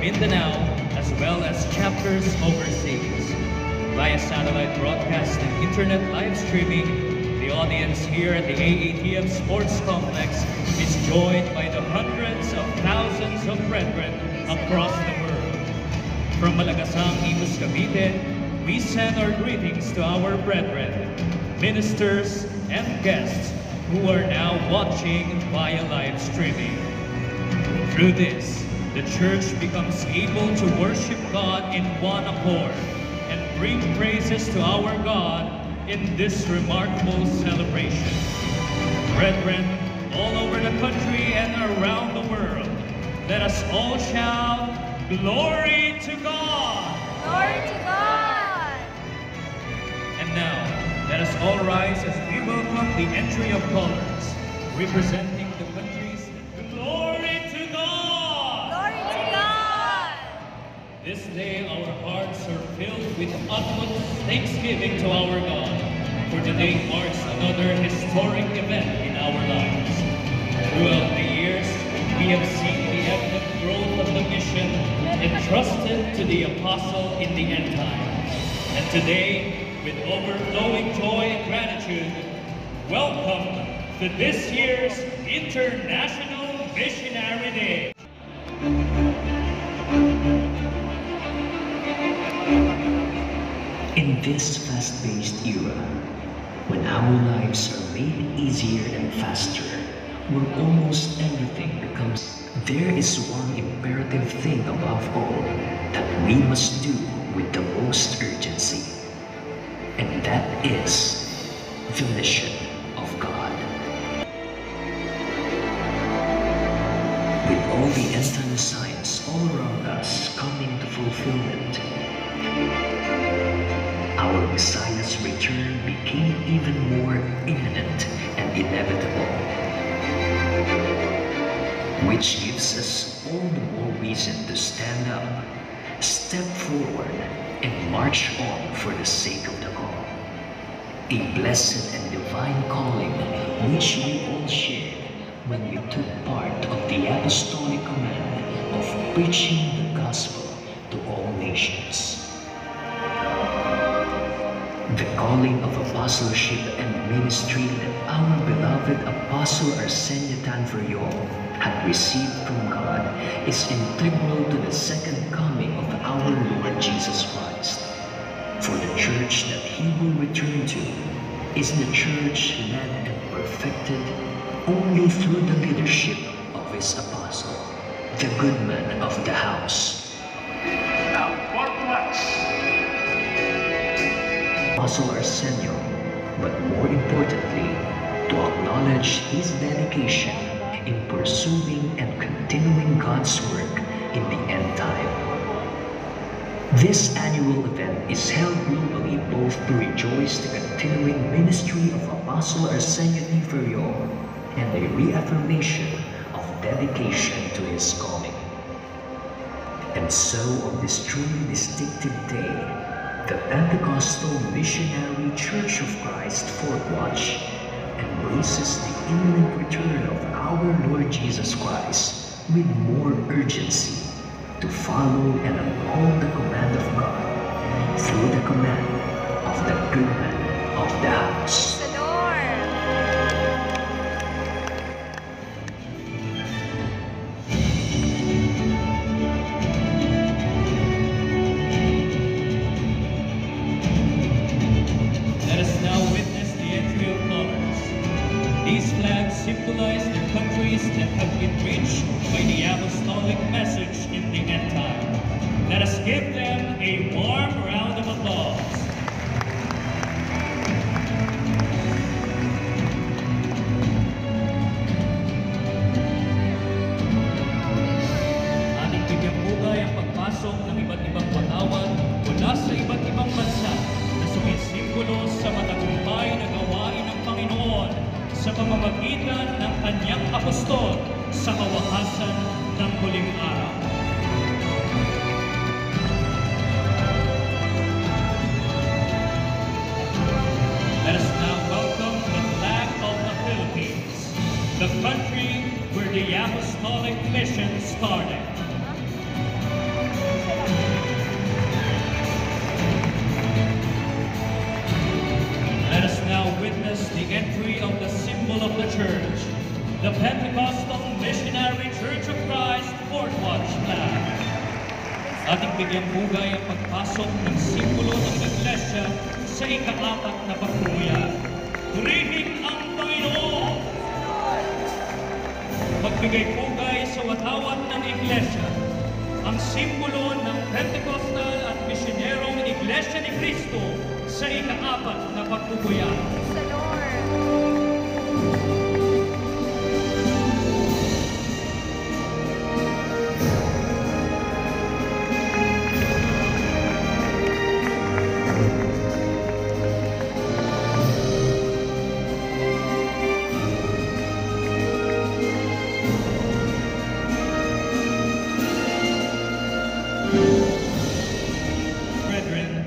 Mindanao as well as chapters overseas. Via satellite broadcast and internet live streaming, the audience here at the AATF Sports Complex is joined by the hundreds of thousands of brethren across the world. From Malagasang, Imus, Cavite, we send our greetings to our brethren, ministers, and guests who are now watching via live streaming. Through this, the church becomes able to worship God in one accord and bring praises to our God in this remarkable celebration. Brethren, all over the country and around the world, let us all shout, "Glory to God!" Glory to God! And now, let us all rise as we welcome the entry of colors, representing the country's glory to God! Glory to God! This day, our hearts are filled with utmost thanksgiving to our God, for today marks another historic event in our lives. Throughout the years, we have seen the evident growth of the mission entrusted to the apostle in the end times. And today, with overflowing joy and gratitude, welcome to this year's International Missionary Day. In this fast-paced era, when our lives are made easier and faster, where almost everything becomes, there is one imperative thing above all that we must do with the most urgency, and that is the mission of God. With all the end-time signs all around us coming to fulfillment, our Messiah's return became even more imminent and inevitable, which gives us all the more reason to stand up, step forward, and march on for the sake of the call. A blessed and divine calling which we all shared when we took part of the apostolic command of preaching the gospel to all nations. The calling of apostleship and ministry that our beloved Apostle Arsenio Tanferiol had received from God is integral to the second coming of our Lord Jesus Christ. For the church that he will return to is the church led and perfected only through the leadership of his apostle, the good man of the house. Now, for what? Apostle Arsenio, but more importantly, to acknowledge his dedication in pursuing and continuing God's work in the end time. This annual event is held globally both to rejoice the continuing ministry of Apostle Arsenio Tanferiol and a reaffirmation of dedication to his calling. And so on this truly distinctive day, the Pentecostal Missionary Church of Christ Fourth Watch embraces the imminent return of our Lord Jesus Christ with more urgency to follow and uphold the command of God through the command of the good man of the house. The Lord! Let us now witness the entry of colors. These flags symbolize the countries that have been reached by the apostolic message in the end time. Let us give them a warm round of applause. Ating bigyang bugay ang pagpasok ng iba't ibang watawat mula sa iba't ibang bansa na sumisimbolo sa matagumpay na gawain ng Panginoon sa pamamagitan ng kanyang apostol sa kawahasan ng huling araw. Let us now welcome the flag of the Philippines, the country where the apostolic mission started. Magbigyan pugay ang pagpasok ng simbolo ng Iglesia sa ika-4 na pagpupuyat. Purihin ang Panginoon! Magbigay pugay sa watawat ng Iglesia, ang simbolo ng Pentecostal at Misyonerong Iglesia ni Cristo sa ika-4 na pagpupuyat. Sa Lord. Brethren,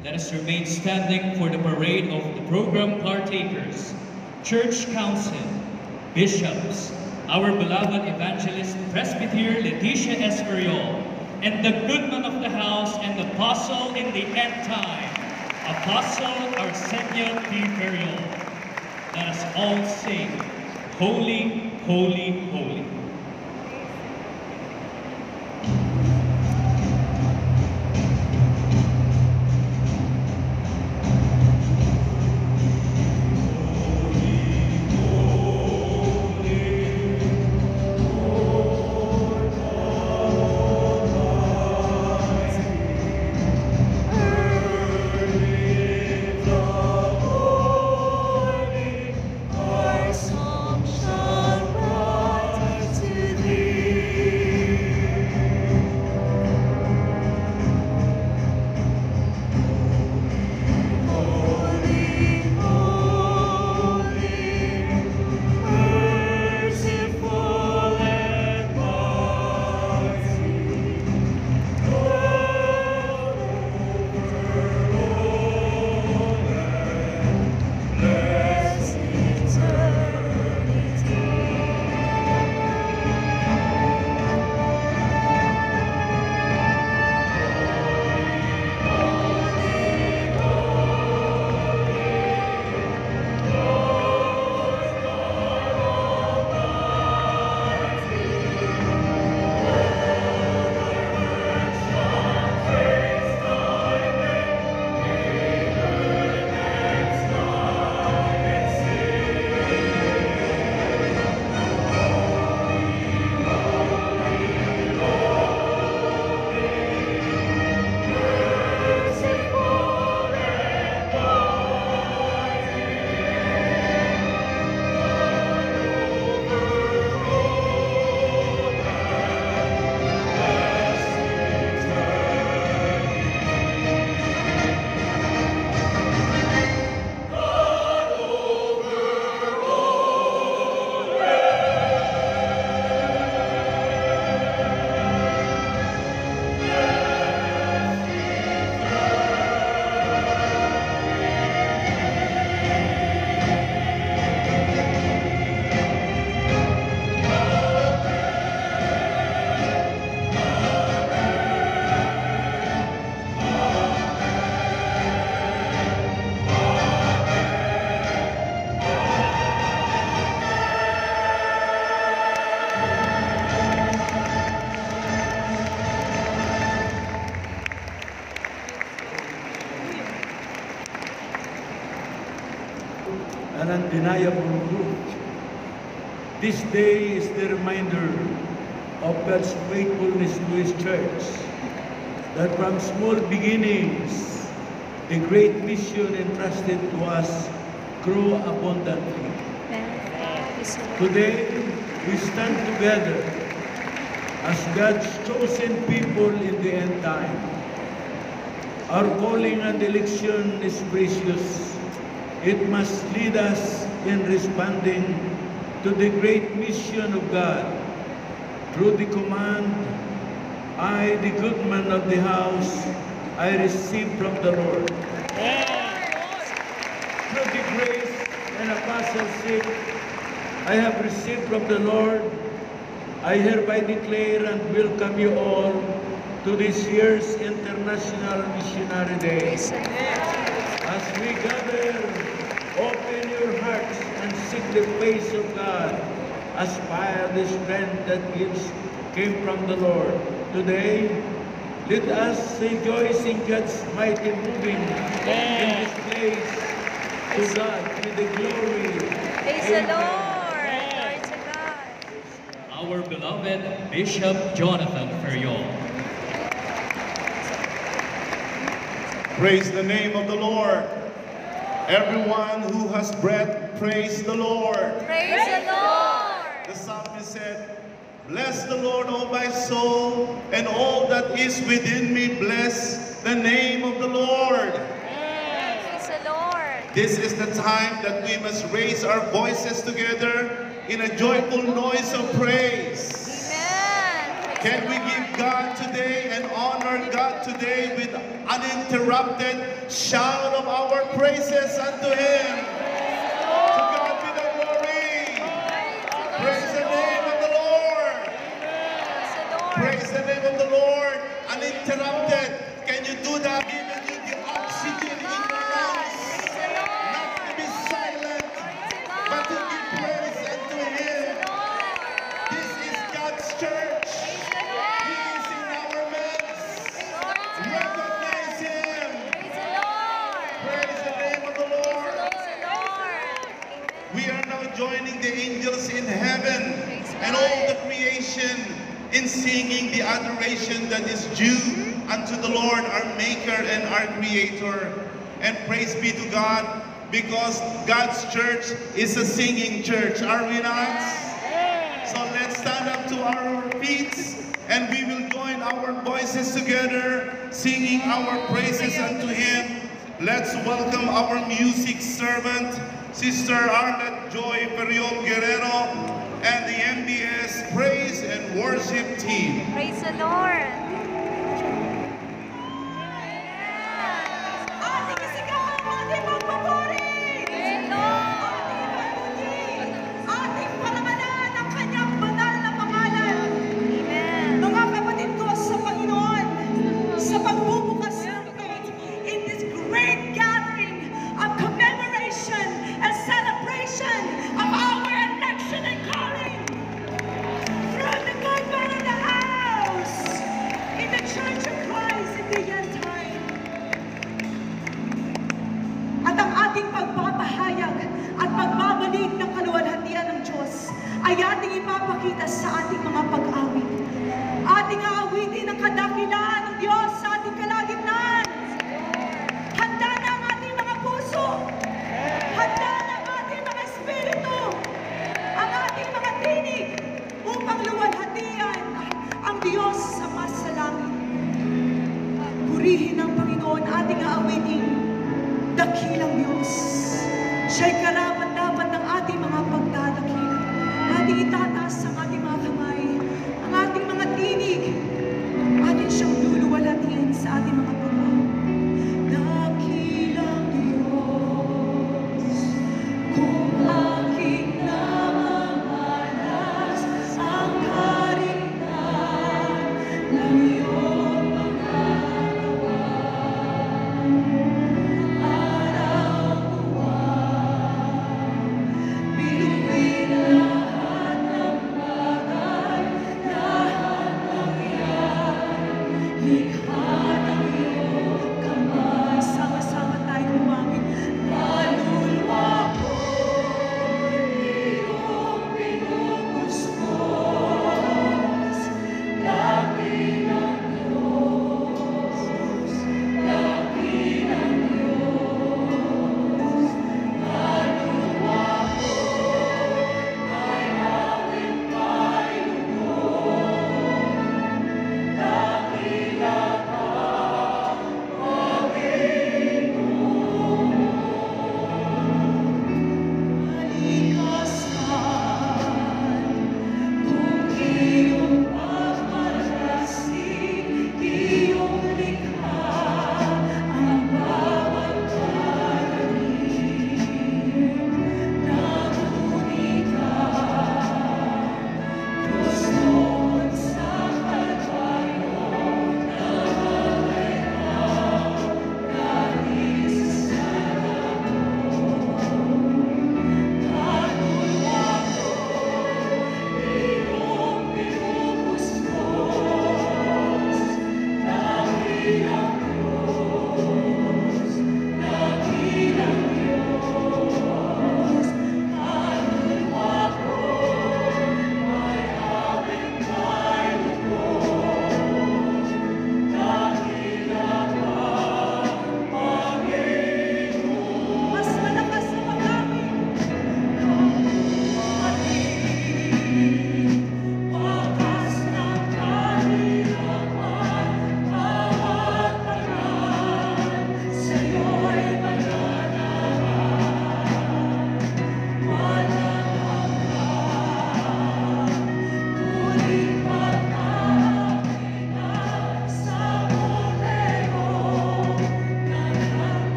let us remain standing for the parade of the program partakers, church council, bishops, our beloved evangelist Presbyter Leticia Escorial, and the good man of the house and apostle in the end time, Apostle Arsenio P. Ferriol. Let us all sing, Holy, Holy, Holy. Our song shall rise to an undeniable truth. This day is the reminder of God's faithfulness to His church, that from small beginnings, the great mission entrusted to us grew abundantly. Today, we stand together as God's chosen people in the end time. Our calling and election is precious. It must lead us in responding to the great mission of God. Through the command, I, the good man of the house, I receive from the Lord. Through the grace and apostleship I have received from the Lord, I hereby declare and welcome you all to this year's International Missionary Day. As we gather, open your hearts and seek the face of God. Aspire the strength that came from the Lord. Today, Let us rejoice in God's mighty moving in this place. To God be the glory. Praise the Amen. Lord. Glory to God. Our beloved Bishop Jonathan Ferriol. Praise the name of the Lord. Everyone who has breath, praise the Lord. Praise the Lord. The psalmist said, "Bless the Lord, O my soul, and all that is within me, bless the name of the Lord." Praise the Lord. This is the time that we must raise our voices together in a joyful noise of praise. Amen. Praise Can the we Lord. give God today and honor God today with uninterrupted shout of our praises unto Him? To God be the glory. Praise the name of the Lord. Praise the Lord. Praise the name of the Lord. Uninterrupted. Can you do that? Giving you the oxygen in your lungs. Praise the Lord. Not to be silent, but to give praise unto Him. This is God's church. He is in our midst. Recognize Him. Praise the name of the Lord. We are now joining the angels in heaven and all the creation in singing the adoration that is due unto the Lord, our Maker and our Creator. And praise be to God, because God's church is a singing church, are we not? So let's stand up to our feet and we will join our voices together, singing our praises unto Him. Let's welcome our music servant, Sister Arlette Joy Ferriol Guerrero, and the MBS Praise and Worship Team. Praise the Lord. Ating isigaw ang ating pagpapuri! Praise the Lord. Ating parangalan ang kanyang banal na pangalan. Amen. Mga kapatid ko sa Panginoon, sa pagbubukas natin in this great gathering of commemoration and celebration of our election and calling from the good man of the house in the Church of Christ in the end time. At ang ating pagpapahayag at pagbabalig ng kaluwalhatian ng Diyos ay ating ipapakita sa ating mga pag-awit. Ating aawitin ang kadakilaan ng Diyos sa ating kalagitnaan. Handa na ang ating mga puso. Handa na ang ating mga espiritu. Ang ating mga tinig upang luwalhatian ang Diyos sa masalangit. Purihin ang Panginoon, ating aawitin. Dakilang Diyos. Siya'y karapat-dapat ng ating mga pagdadakila. Ating itataas ang ating mga kamay, ang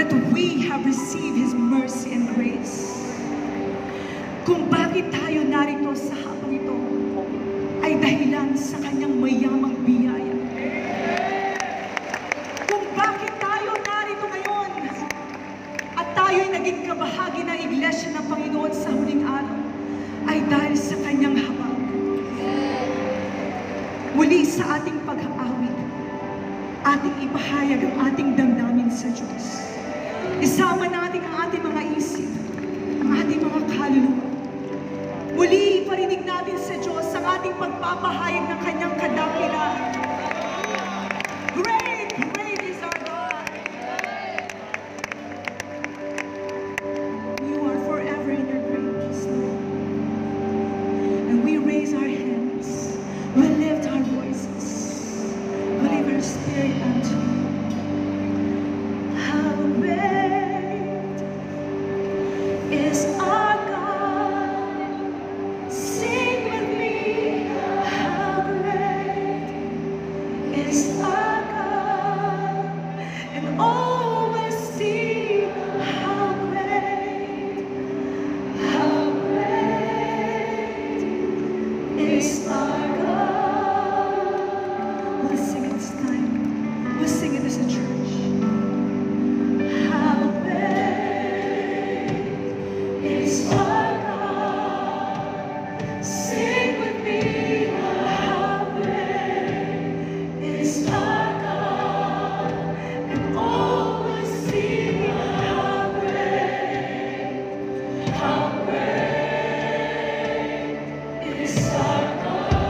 that we have received His mercy and grace. Kung bakit tayo narito sa hapong ito, ay dahilan sa Kanyang mayamang biyaya. Kung bakit tayo narito ngayon, at tayo'y naging kabahagi ng Iglesia ng Panginoon sa huling araw, ay dahil sa Kanyang habag. Muli sa ating pag-aawit, ating ipahayag ang ating damdamin sa Diyos. Isama natin ang ating mga isip, ang ating mga kaluluwa. Muli, iparinig natin sa Diyos ang ating pagpapahayag ng Kanyang kadakilaan. Great, great is our God. You are forever in your greatness, Lord. And we raise our hands, we lift our voices, we lift our spirit unto you. How great is our God? Sing with me. How great is our God? And all will see how great is our God. We'll sing it this time. We'll sing it as a church. How great is our God? Sing with me. How great is our God? And all will see how great is our God.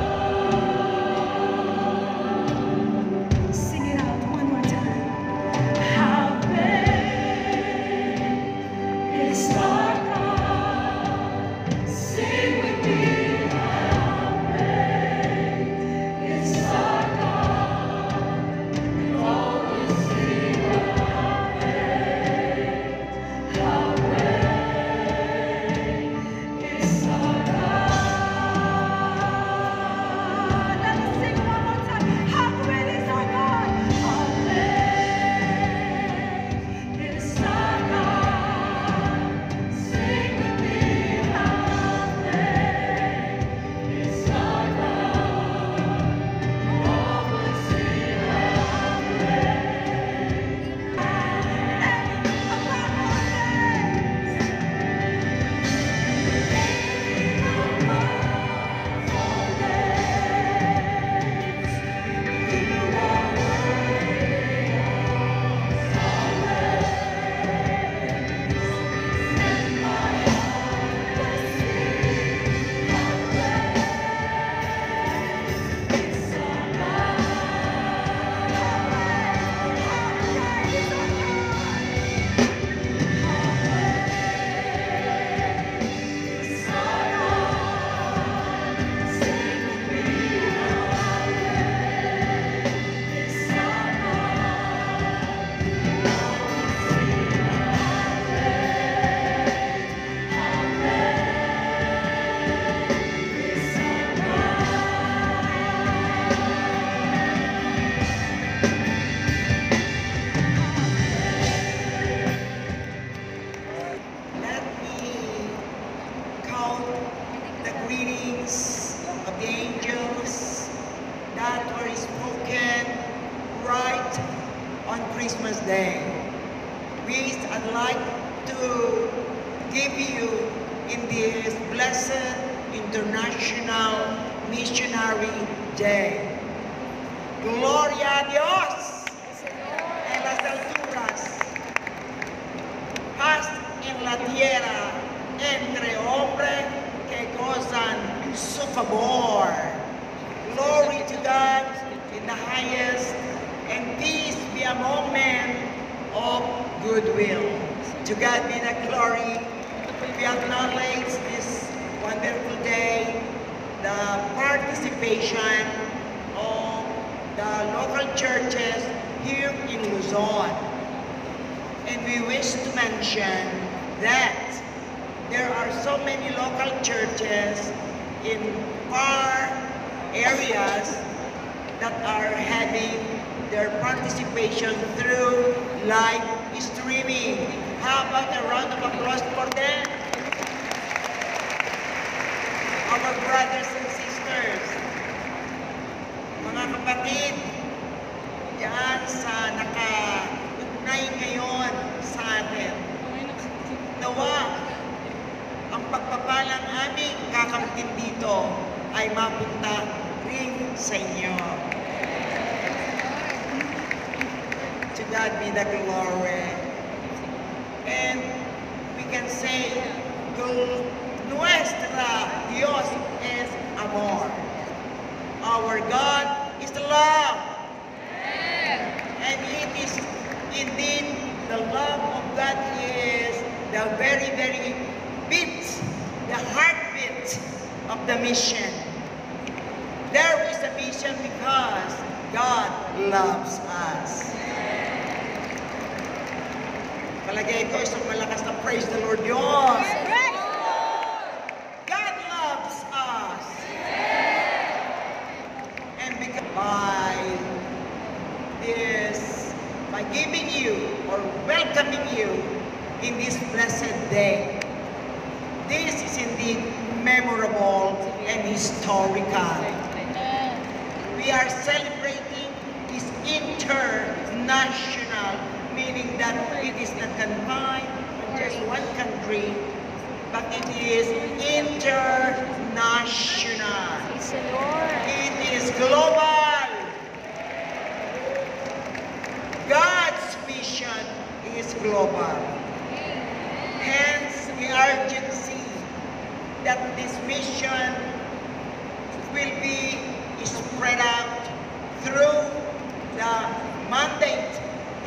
Sing it out one more time. How great is our God? Sing with me. How great is our God? And all will see how great is our God. Let us sing one more time. How great is our God? How great is our God? Sing with me. How great is our God? All will see how Let me count the greetings of the angels that were spoken right on Christmas Day. Which I'd like to give you in this blessed International Missionary Day. Gloria a Dios en las alturas, paz en la tierra entre hombres que gozan su favor. Glory to God in the highest, and peace be among men of goodwill. To God be the glory. We acknowledge this wonderful day, the participation of the local churches here in Luzon. And we wish to mention that there are so many local churches in far areas that are having their participation through live streaming. applause for them. Our brothers and sisters, mga kapatid, diyan sa naka-ugnay ngayon sa atin. Nawa, ang pagpapalang aming kakamtin dito ay mapunta rin sa inyo. To God be the glory. And we can say, nuestra Dios es amor. Our God is love. And it is indeed the love of God is the very, very beat, the heartbeat of the mission. There is a mission because God loves us. Palagay ko isang malakas na praise the Lord Diyos. God loves us. And because by giving you or welcoming you in this blessed day, this is indeed memorable and historical. We are celebrating this international, meaning that it is not confined to just one country, but it is international. It is global. God's vision is global. Hence, the urgency that this mission will be spread out through the mandate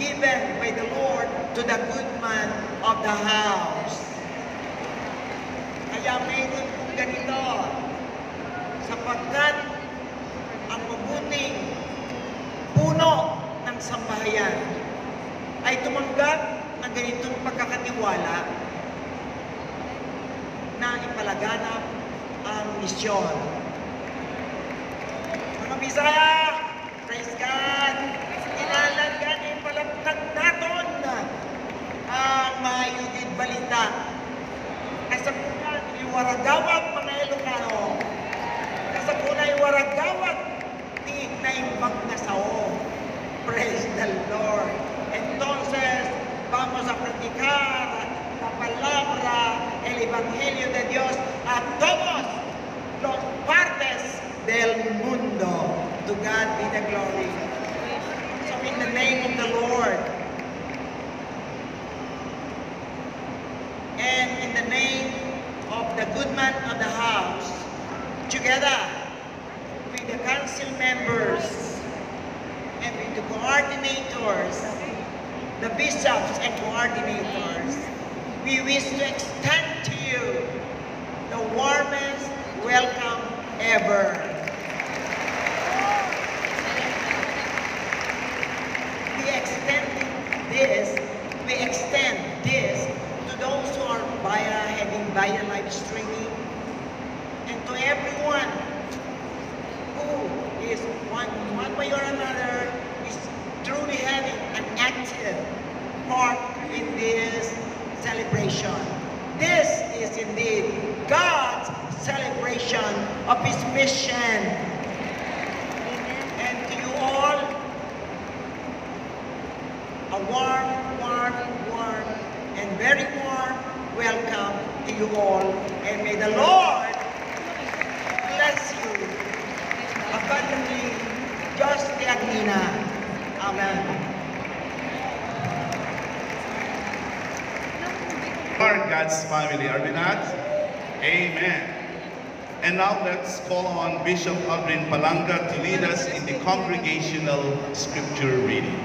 given by the Lord to the good man of the house. Kaya mayroon kong ganito, sapagkat ang mabuting puno ng sambahayan ay tumanggap ng ganitong pagkakatiwala na ipalaganap ang misyon. Mga Bisaya, praise God! Ilalagyan ipalagtag natin ang mayugid balita. Kasapunan, iwaragawag mga Ilocano. Kasapunan, iwaragawag tiig na imbag na sao. Praise the Lord. Entonces, vamos a practicar la palabra, el Evangelio de Dios a todos los partes del mundo. To God be the glory. So in the name of the Lord, and in the name of the good man of the house, together with the council members and with the coordinators, the bishops and coordinators, we wish to extend to you the warmest welcome ever. We extend this to those who are having via live streaming, and to everyone who is one way or another is truly having an active part in this celebration. This is indeed God's celebration of His mission. And to you all, a warm, and very warm welcome to you all. And may the Lord bless you abundantly, just the Agnina. Amen. Are God's family, are we not? Amen. And now let's call on Bishop Aldrin Palanga to lead us in the congregational scripture reading.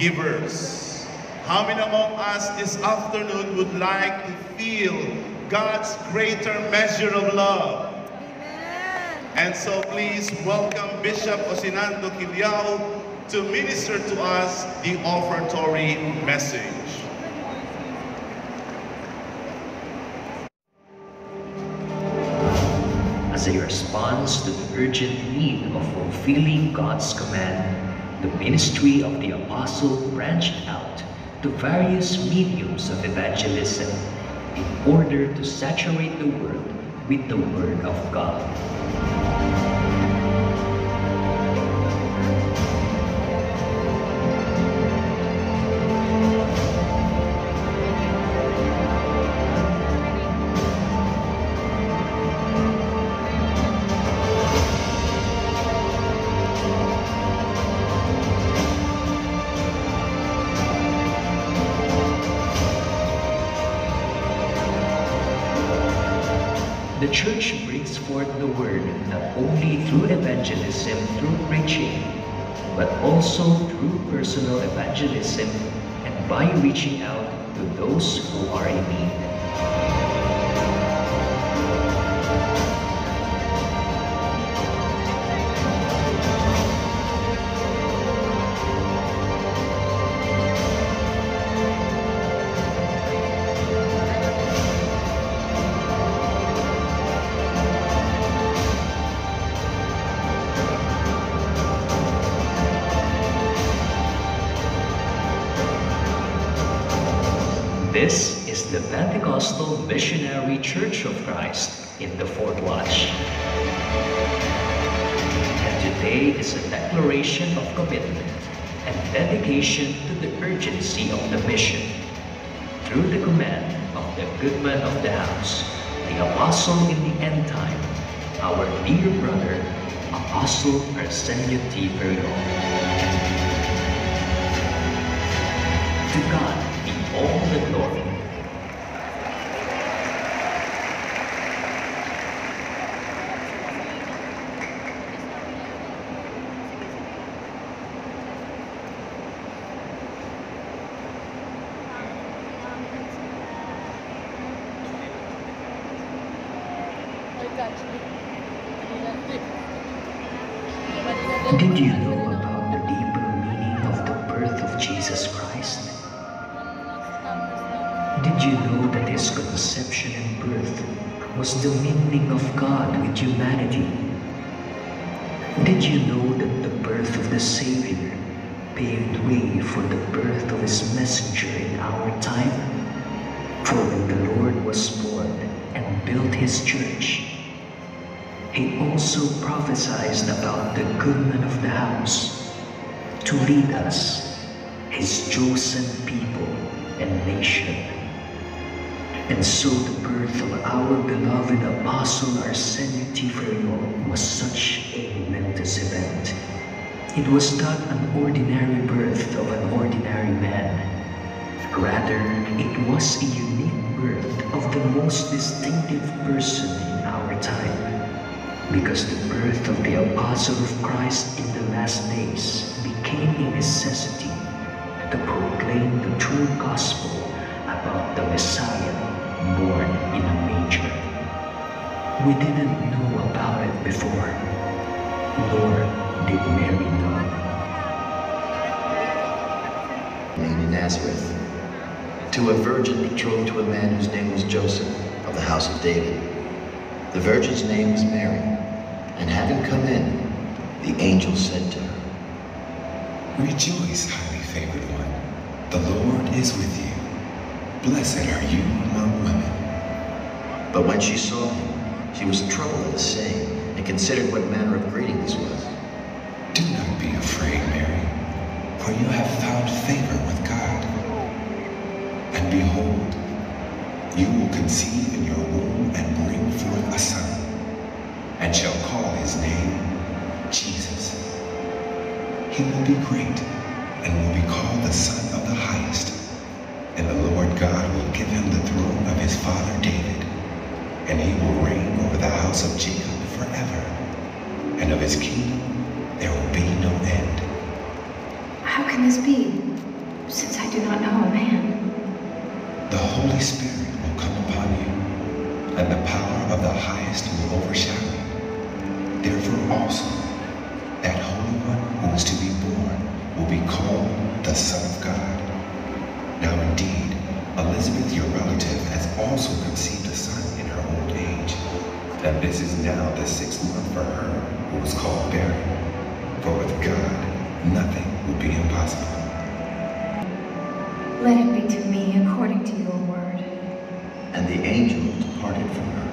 givers. How many among us this afternoon would like to feel God's greater measure of love? And so please welcome Bishop Osinando Quiliao to minister to us the offertory message. As a response to the urgent need of fulfilling God's command, the ministry of the apostle branched out to various mediums of evangelism in order to saturate the world with the Word of God. The Church brings forth the Word not only through evangelism, through preaching, but also through personal evangelism and by reaching out to those who are in need. This is the Pentecostal Missionary Church of Christ in the Fourth Watch. And today is a declaration of commitment and dedication to the urgency of the mission. Through the command of the good man of the house, the apostle in the end time, our dear brother, Apostle Arsenio T. Ferriol. To God be all the glory. Did you know about the deeper meaning of the birth of Jesus Christ? Did you know that his conception and birth was the mingling of God with humanity? Did you know that the birth of the Savior paved way for the birth of his messenger in our time? For when the Lord was born and built his church, he also prophesied about the good man of the house to lead us, his chosen people and nation. And so the birth of our beloved Apostle Arsenio T. Ferriol was such a momentous event. It was not an ordinary birth of an ordinary man. Rather, it was a unique birth of the most distinctive person in our time. Because the birth of the Apostle of Christ in the last days became a necessity to proclaim the true gospel about the Messiah born in a manger. We didn't know about it before, nor did Mary know. In Nazareth, to a virgin betrothed to a man whose name was Joseph, of the house of David. The virgin's name was Mary, and having come in, the angel said to her, "Rejoice, highly favored one. The Lord is with you. Blessed are you among women." But when she saw him, she was troubled at his saying, and considered what manner of greeting this was. Do not be afraid, Mary, for you have found favor with God. And behold, you will conceive in your womb and bring forth a son, and shall call his name Jesus. He will be great, and will be called the Son of the Highest. And the Lord God will give him the throne of his father David, and he will reign over the house of Jacob forever, and of his kingdom there will be no end. How can this be? since I do not know a man. The Holy Spirit will come upon you, and the power of the highest will overshadow you. Therefore also, that Holy One who is to be born will be called the Son of God. Now indeed, Elizabeth, your relative, has also conceived a son in her old age, and this is now the 6th month for her who was called barren. For with God, nothing will be impossible. Let it be to me according to your word. And the angel departed from her.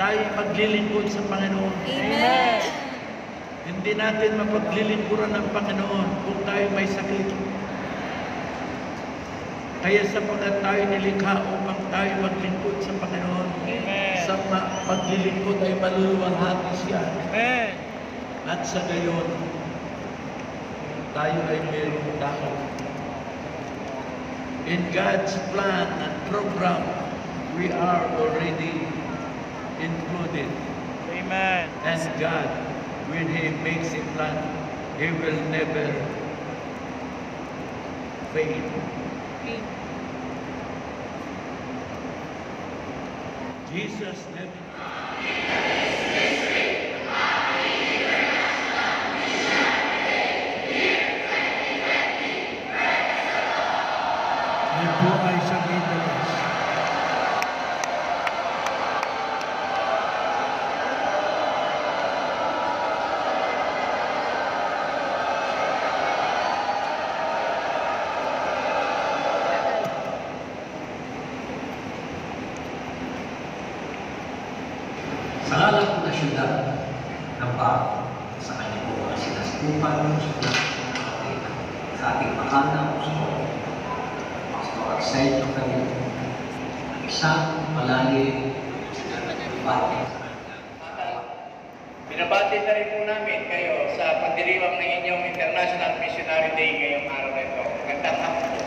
tayo maglilingkod sa Panginoon. Amen. Hindi natin mapaglilingkuran ng Panginoon kung tayo may sakit. Kaya sapagkat tayo nilikha upang tayo maglingkod sa Panginoon. Amen. Sa paglilingkod ay maluluwalhati siya. Amen. At sa gayon, tayo ay mayroong tao. In God's plan and program, we are already included. Amen. And God, when He makes a plan, He will never fail. Jesus never. Yan po ay sa Gindalas. Sa ngalan po na syudad ng Bago, sa kanya po ang sinaskupan ng syudad sa ating mahal na apostol, Pastor Arsenio Camilo, ang isang malalim bati. Binabati na rin po namin kayo sa pagdiriwang ng inyong International Missionary Day ngayong araw na ito. Magandang hapon po.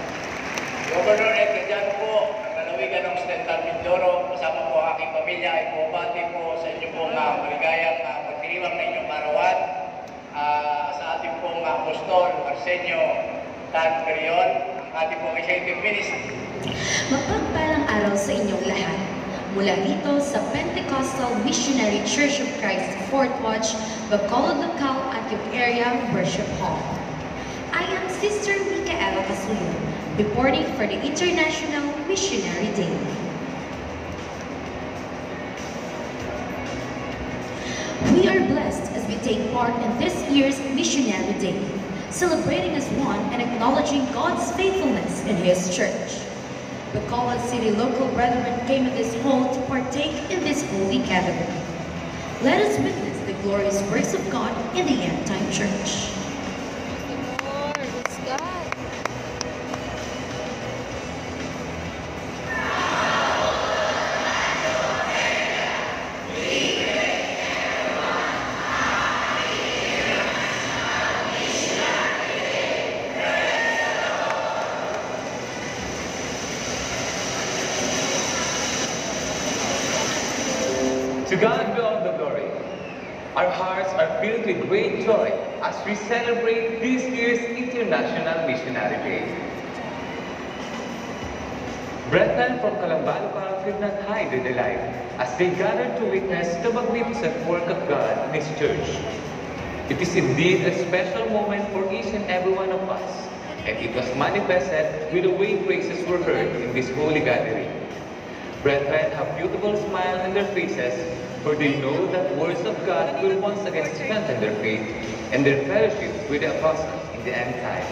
Governor Ed Gadiano po, ng lalawigan ng Occidental Mindoro, kasama po ang aking pamilya ay bumati po sa inyo pong maligayang pagdiriwang ng inyong arawan sa ating pong apostol Arsenio Tan Perion, ang ating pong executive minister. Mapagpalang araw sa inyong lahat. Mula rito sa Pentecostal Missionary Church of Christ, Fort Watch, Bacolod Local at yung area worship hall. I am Sister Micaela Casulo, reporting for the International Missionary Day. We are blessed as we take part in this year's Missionary Day, celebrating as one and acknowledging God's faithfulness in His church. Bacolod City local brethren came to this hall to partake in this holy gathering. Let us witness the glorious works of God in the end-time church. Lord, it's God. To God be all the glory. Our hearts are filled with great joy as we celebrate this year's International Missionary Day. Brethren from Calamba Local could not hide their delight as they gathered to witness the magnificent work of God in His church. It is indeed a special moment for each and every one of us, and it was manifested with the way praises were heard in this holy gathering. Brethren have beautiful smile in their faces, for they know that words of God will once again strengthen their faith and their fellowship with the apostles in the end time.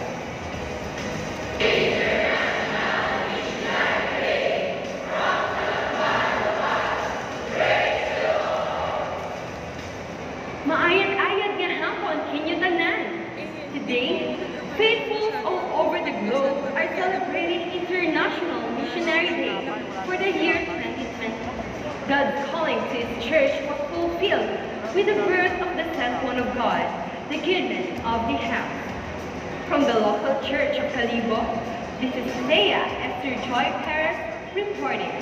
Maayat-ayat nga hapon kinyo tanan. Today, faithfuls all over the globe are celebrating International Missionary Day for the year 2020. God's calling to His church was fulfilled with the birth of the sent one of God, the goodness of the house. From the local church of Calibo, this is Leia Esther Joy Perez reporting.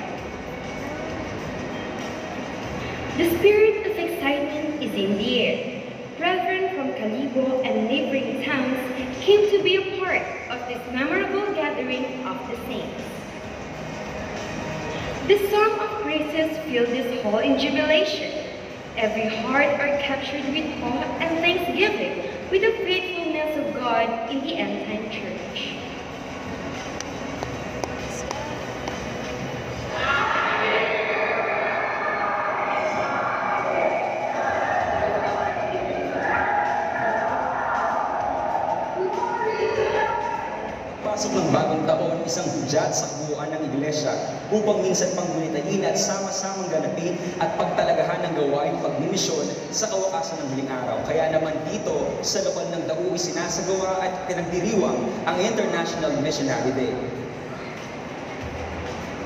The spirit of excitement is in the air. Brethren from Calibo and neighboring towns came to be a part of this memorable gathering of the saints. The song of praises filled this hall in jubilation. Every heart are captured with awe and thanksgiving with the faithfulness of God in the end-time church. pagpasok ng bagong taon, isang hudyat sa kabuuan ng iglesia upang minsan panggunitain at sama-samang ganapin at pagtalagahan ng gawain pagmimisyon sa kawakasan ng huling araw. Kaya naman dito sa lokal ng Dao isinasagawa at pinagdiriwang ang International Missionary Day.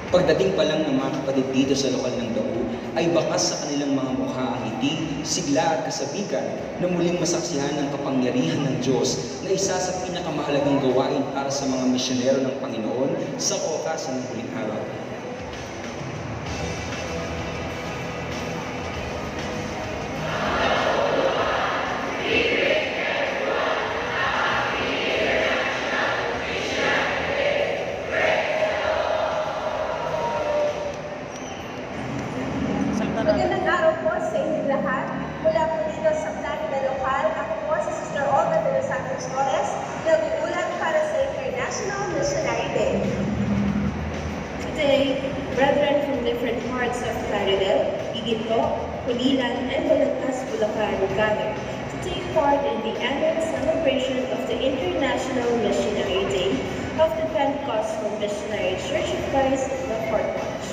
Pagdating pa lang ng mga kapatid dito sa lokal ng Dao, ay bakas sa kanilang mga mukha ang ngiti, sigla at kasabikan na muling masaksihan ng kapangyarihan ng Diyos na isa sa pinakamahalagang gawain para sa mga misyonero ng Panginoon sa kawakasan ng huling araw. Magandang araw po sa inyong lahat. Mula po dito sa Plaridel Local, ako po si Sister Olga de los Santos Torres, nag-uulat para sa International Missionary Day. Today, brethren from different parts of Plaridel, Iginto, Pulilan, and Balagtas, Bulacan gather to take part in the annual celebration of the International Missionary Day of the Pentecostal Missionary Church of Christ, the Fourth Watch.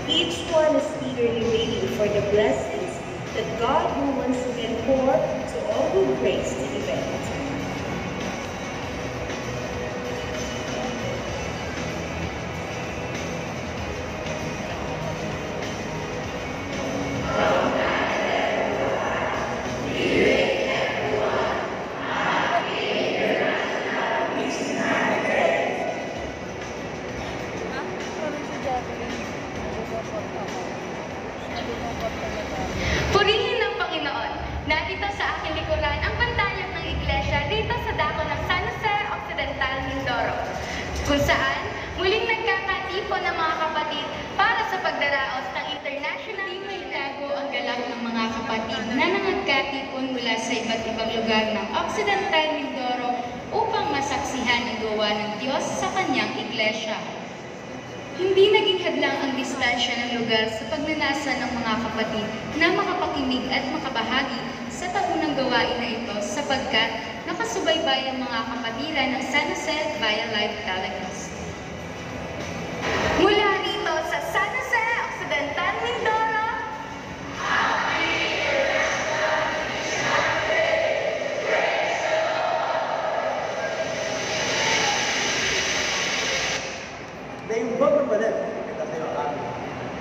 Each one is eagerly waiting for the blessings that God will once again pour to all who grace the event. Purihin ng Panginoon. Narito sa aking likuran ang pantayan ng iglesia dito sa dako ng San Jose Occidental, Mindoro, kung saan muling nagkakatipon ng mga kapatid para sa pagdaraos ng International. Hindi may tago ang galak ng mga kapatid na nangagkatipon mula sa iba't ibang lugar ng Occidental Mindoro upang masaksihan ang gawa ng Diyos sa kanyang iglesia. Hindi naging hadlang ang distansya ng lugar sa pagnanasa ng mga kapatid na makapakinig at makabahagi sa taunang gawain na ito sapagkat nakasubaybay ang mga kapatiran ng San Jose via live telecast. Mula rito sa San Jose Occidental, Mindoro,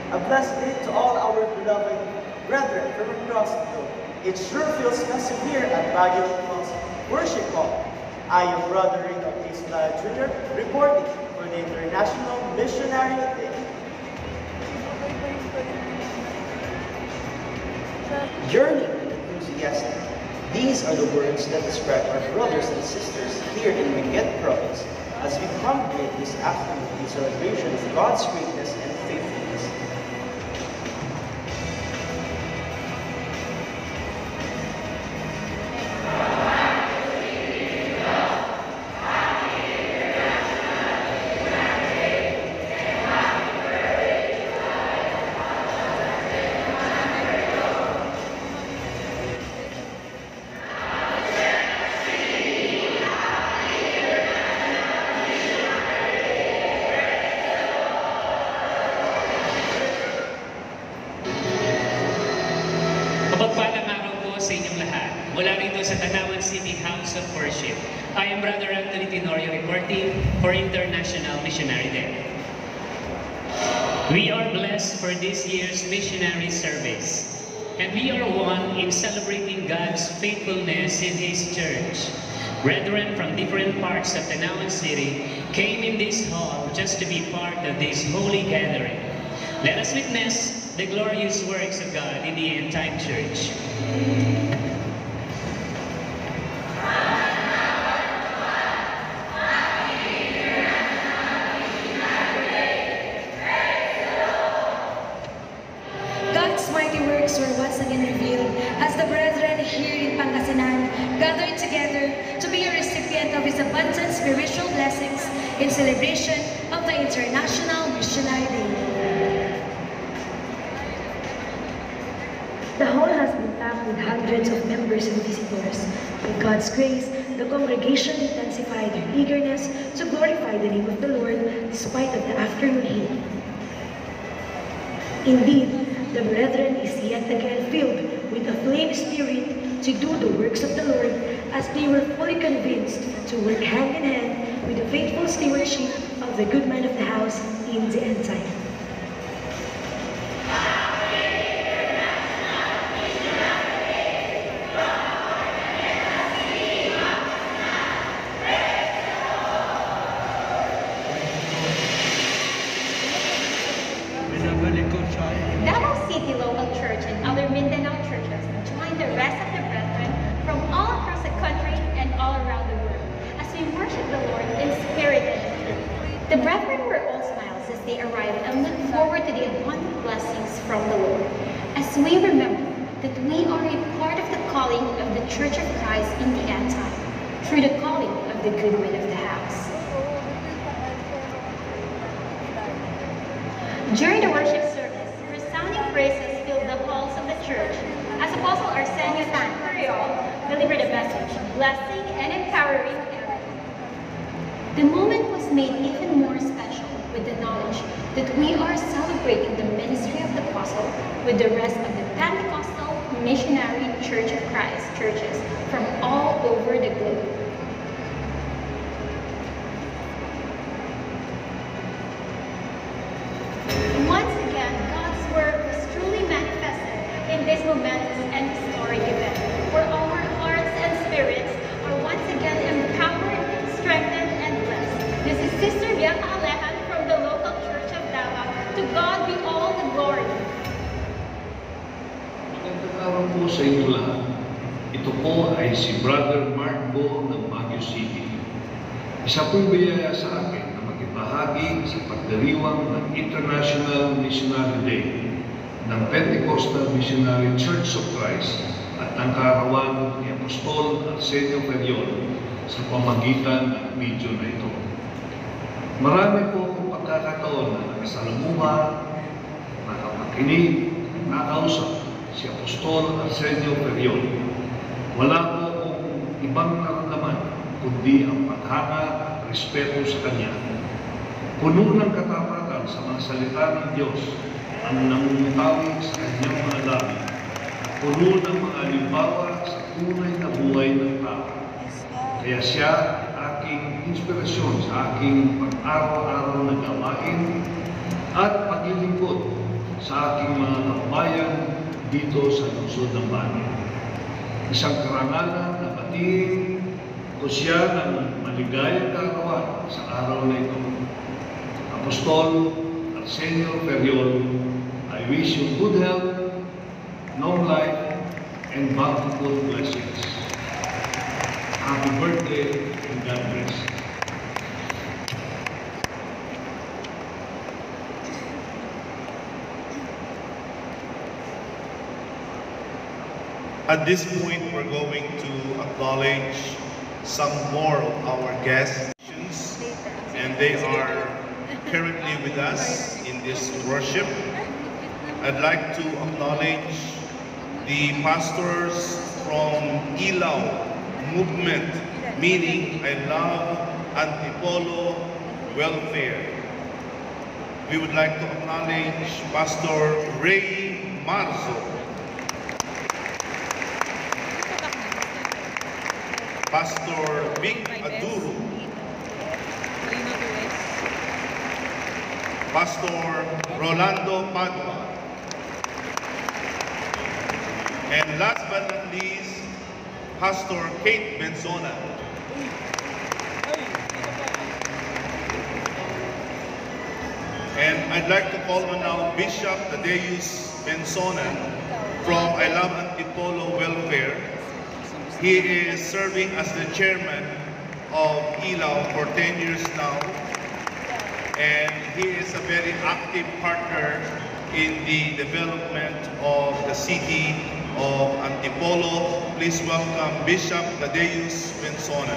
A blessed day to all our beloved brethren from across the globe. It sure feels festive here at Baguio Hills Worship Hall. I am Brother Rick Bautista Jr. reporting for the International Missionary Day. Yearning and enthusiastic. These are the words that describe our brothers and sisters here in Benguet Province as we congregate this afternoon in celebration of God's greatness and faithfulness. Mapagpalang araw po sa inyong lahat. Mula rito sa Tanawan City House of Worship, I am Brother Anthony Tenorio reporting for International Missionary Day. We are blessed for this year's missionary service, and we are one in celebrating God's faithfulness in His church. Brethren from different parts of Tanawan City came in this hall just to be part of this holy gathering. Let us witness the glorious works of God in the end-time church. God's mighty works were once again revealed as the brethren here in Pangasinan gathered together to be a recipient of His abundant spiritual blessings in celebration of the International Missionary Day. The hall has been packed with hundreds of members and visitors. With God's grace, the congregation intensified their eagerness to glorify the name of the Lord despite of the afternoon heat. Indeed, the brethren is yet again filled with a flame spirit to do the works of the Lord, as they were fully convinced to work hand in hand with the faithful stewardship of the good man of the house in the end time. Davao City Local Church and other Mindanao churches join the rest of the brethren from all across the country and all around the world as we worship the Lord in spirit and in truth. The brethren were all smiles as they arrived and looked forward to the abundant blessings from the Lord, as we remember that we are a part of the calling of the Church of Christ in the end time, through the calling of the good man of the house. During the worship service, resounding praises filled the halls of the church as Apostle Arsenio Tan Furiol delivered a message, blessing and empowering everyone. The moment was made even more special with the knowledge that we are celebrating the ministry of the Apostle with the rest of the Pentecostal Missionary Church of Christ churches from all over the globe. Once again, God's work was truly manifested in this momentous and historic event, where our hearts and spirits are once again empowered, strengthened, and blessed. This is Sister Bianca Alejan from the local church of Davao. To God be all the glory. Magandang araw po sa inyo lahat. Ito po ay si Brother Marco ng Baguio City. Isa pong biyaya sa akin na makibahagi sa pagdiriwang ng International Missionary Day ng Pentecostal Missionary Church of Christ at ang kaarawan ni Apostol Arsenio Furiol sa pamagitan ng video na ito. Marami po akong pagkakataon na nakasalamuha, nakapakinig, nakausap si Apostol Arsenio Furiol. Wala po akong ibang naramdaman kundi ang paghanga at respeto sa Kanya. Puno ng katapatan sa mga salita ng Diyos ang namumutawi sa Kanyang mga labi. Puno ng mga halimbawa sa tunay na buhay ng tao. Kaya siya ay aking inspirasyon sa aking pag-araw-araw na gawain at paglilingkod sa aking mga kababayan dito sa lungsod ng Baguio. Isang karangalan na batiin ko siya ng maligayang kaarawan sa araw na ito. Apostol Arsenio Furiol, I wish you good health, long life, and bountiful blessings. Happy birthday and God bless. At this point, we're going to acknowledge some more of our guests, and they are currently with us in this worship. I'd like to acknowledge the pastors from Ilaw movement, meaning I Love Antipolo Welfare. We would like to acknowledge Pastor Ray Marzo, Pastor Vic Aduro, Pastor Rolando Padua, and last but not least, Pastor Kate Benzona. And I'd like to call on now Bishop Tadeus Benzona from I Love Antipolo Welfare. He is serving as the chairman of Ilaw for 10 years now, and he is a very active partner in the development of the city of Antipolo. Please welcome Bishop Tadeus Benzona.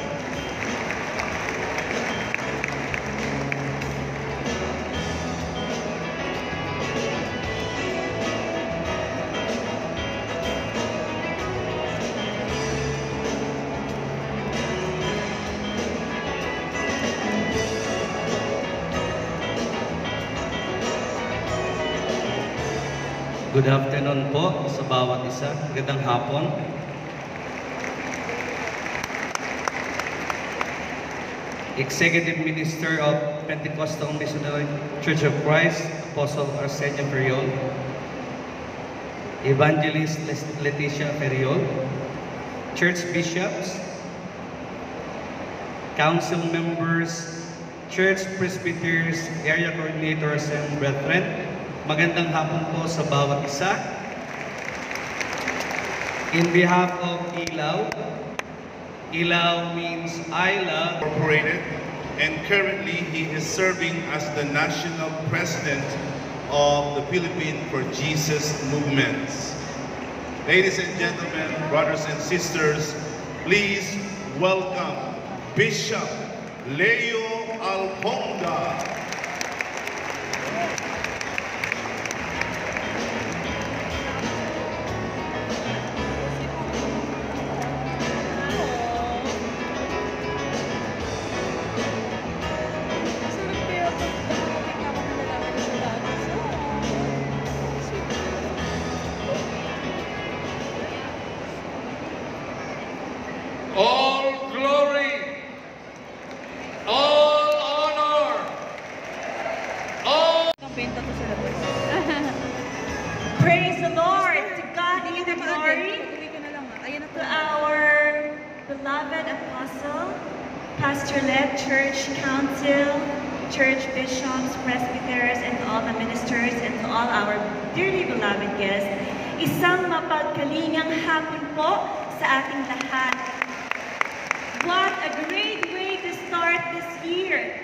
Good afternoon po sa bawat isa. Magandang hapon. Executive Minister of Pentecostal Missionary Church of Christ, Apostle Arsenio Ferriol. Evangelist Leticia Ferriol. Church Bishops, Council Members, Church Presbyters, Area Coordinators, and Brethren. Magandang hapon po sa bawat isa. In behalf of ILAW, ILAW means I Love Incorporated, and currently he is serving as the National President of the Philippine for Jesus Movement. Ladies and gentlemen, brothers and sisters, please welcome Bishop Leo Alponga. All glory, all honor, all... Praise the Lord! To God be the glory. To our beloved apostle, pastor-led church council, church bishops, presbyters, and to all the ministers, and to all our dearly beloved guests, isang mapagkalingang hapon po sa ating lahat. What a great way to start this year.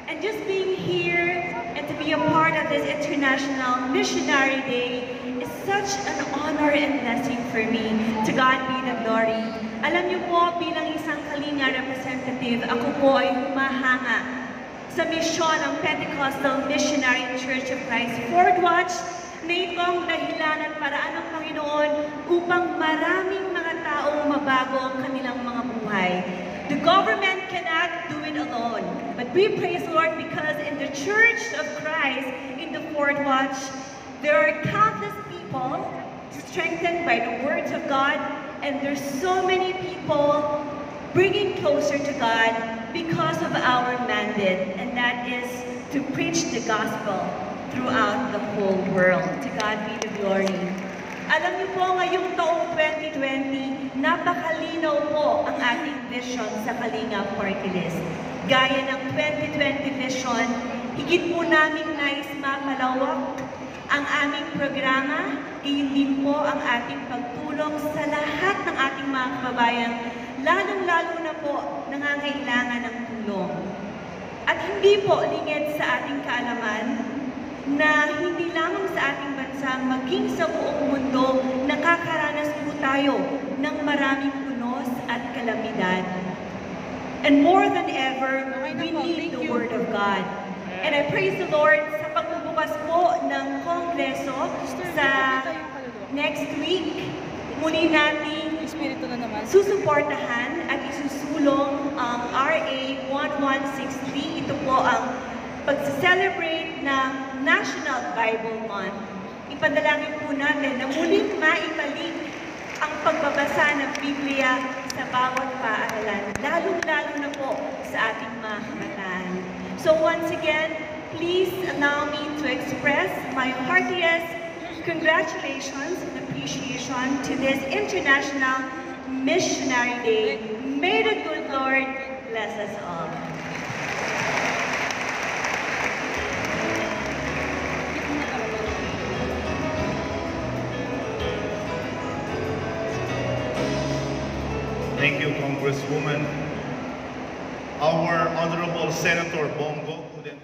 And just being here and to be a part of this International Missionary Day is such an honor and blessing for me. To God be the glory. Alam niyo po, bilang isang Kalinga representative, ako po ay humahanga sa misyon ng Pentecostal Missionary Church of Christ Fort Watch na itong dahilan at paraan ng Panginoon upang maraming mga taong mabago ang kanilang mga buhay. The government cannot do it alone, but we praise the Lord because in the Church of Christ, in the Fort Watch, there are countless people strengthened by the words of God, and there's so many people bringing closer to God because of our mandate, and that is to preach the gospel throughout the whole world. To God be the glory. Alam niyo po, ngayong taong 2020, napakalinaw po ang ating vision sa Kalinga Party List. Gaya ng 2020 vision, higit po namin nais mapalawak ang aming programa, gayon din po ang ating pagtulong sa lahat ng ating mga kababayan, lalong-lalo na po nangangailangan ng tulong. At hindi po lingid sa ating kaalaman na hindi lamang sa ating bansa, maging sa buong mundo, nakakaranas po tayo ng maraming punos at kalamidad. And more than ever, we need the Word of God. And I praise the Lord sa pagbubukas po ng Kongreso sa next week. Muli nating susuportahan at isusulong ang RA 1163. Ito po ang pag-celebrate ng National Bible Month. Ipadalangin po natin na muling maibalik ang pagbabasa ng Biblia sa bawat paaralan, lalong-lalo na po sa ating mga kabataan. So once again, please allow me to express my heartiest congratulations and appreciation to this International Missionary Day. May the good Lord bless us all. Thank you, Congresswoman. Our Honorable Senator Bongo, who then